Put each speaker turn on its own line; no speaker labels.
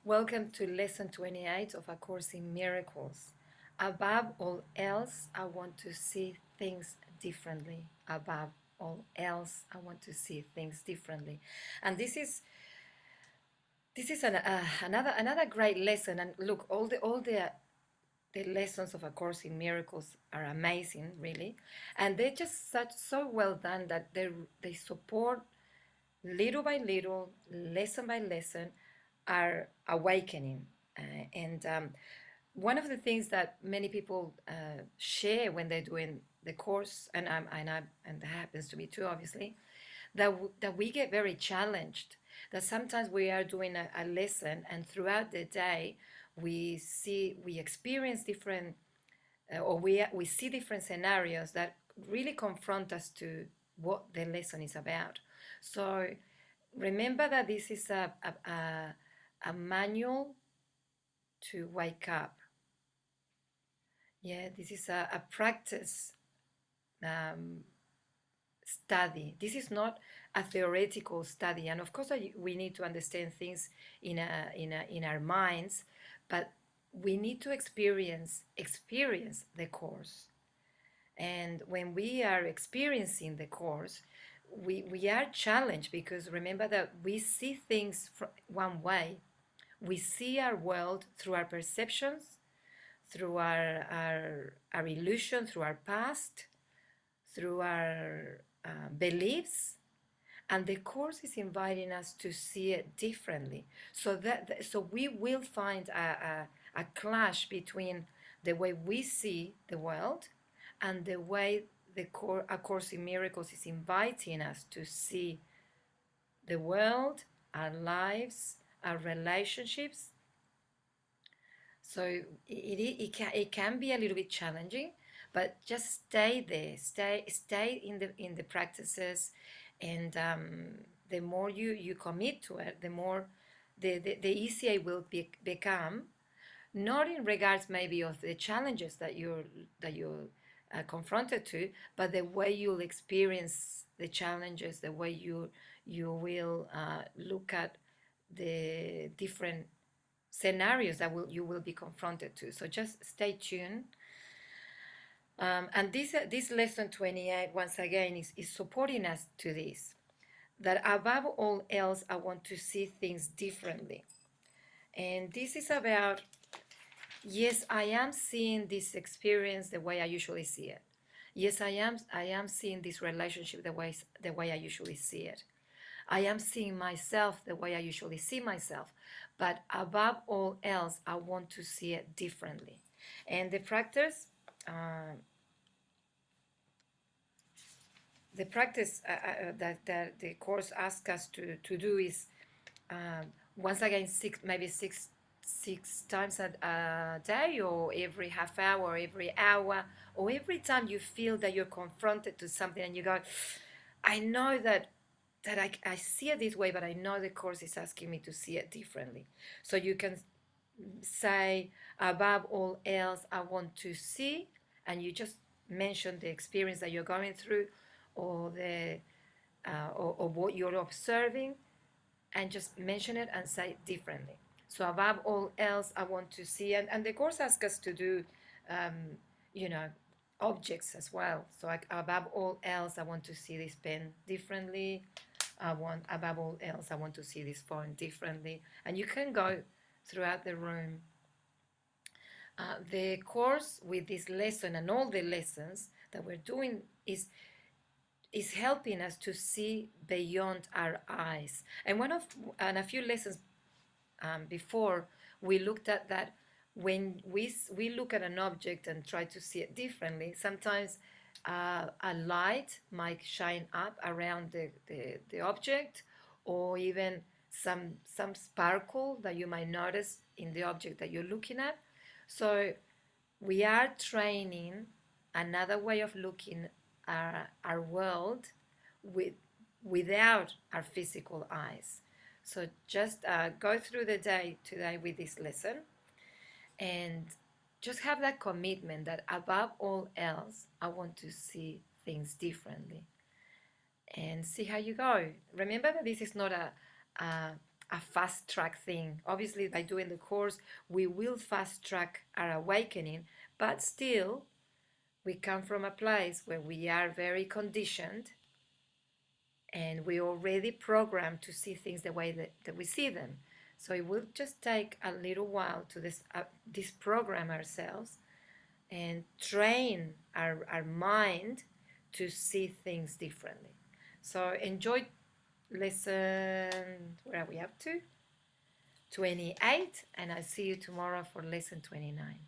Welcome to lesson 28 of A Course in Miracles. Above all else, I want to see things differently. Above all else, I want to see things differently. And this is another great lesson. And look, all the lessons of A Course in Miracles are amazing, really, and they're just so well done that they support little by little, lesson by lesson, are awakening. And one of the things that many people share when they're doing the course, and that happens to me too, obviously, that we get very challenged. That sometimes we are doing a lesson, and throughout the day, we experience different, or we see different scenarios that really confront us to what the lesson is about. So remember that this is a manual to wake up. Yeah, this is a practice um, study. This is not a theoretical study, and of course we need to understand things in our minds, but we need to experience the course. And when we are experiencing the course, we are challenged, because remember that we see things from one way. We see our world through our perceptions, through our illusion, through our past, through our beliefs, and the course is inviting us to see it differently. So we will find a clash between the way we see the world and the way A Course in Miracles is inviting us to see the world, our lives, our relationships. So it can be a little bit challenging, but just stay there, stay in the practices, and the more you commit to it, the more the easier it will become. Not in regards maybe of the challenges that you're confronted to, but the way you'll experience the challenges, the way you will look at the different scenarios that you will be confronted to. So just stay tuned. And this lesson 28, once again, is supporting us to this, that above all else, I want to see things differently. And this is about, yes, I am seeing this experience the way I usually see it. Yes, I am seeing this relationship the way I usually see it. I am seeing myself the way I usually see myself. But above all else, I want to see it differently. And uh, the practice that the course asks us to do is, once again, six times a day, or every half hour, or every hour, or every time you feel that you're confronted to something and you go, I know that I see it this way, but I know the course is asking me to see it differently. So you can say, above all else, I want to see, and you just mention the experience that you're going through, or or what you're observing, and just mention it and say it differently. So above all else, I want to see, and the course asks us to do, um, you know, objects as well. So above all else, I want to see this pen differently. Above all else, I want to see this phone differently. And you can go throughout the room. The course with this lesson and all the lessons that we're doing is helping us to see beyond our eyes. And a few lessons before, we looked at that when we look at an object and try to see it differently, sometimes a light might shine up around the object, or even some sparkle that you might notice in the object that you're looking at. So we are training another way of looking at our world with without our physical eyes. So just go through the day today with this lesson, and just have that commitment that above all else, I want to see things differently, and see how you go. Remember that this is not a a fast track thing. Obviously, by doing the course, we will fast track our awakening, but still, we come from a place where we are very conditioned and we already programmed to see things the way that we see them. So it will just take a little while to disprogram ourselves and train our mind to see things differently. So enjoy lesson, where are we up to? 28, and I'll see you tomorrow for lesson 29.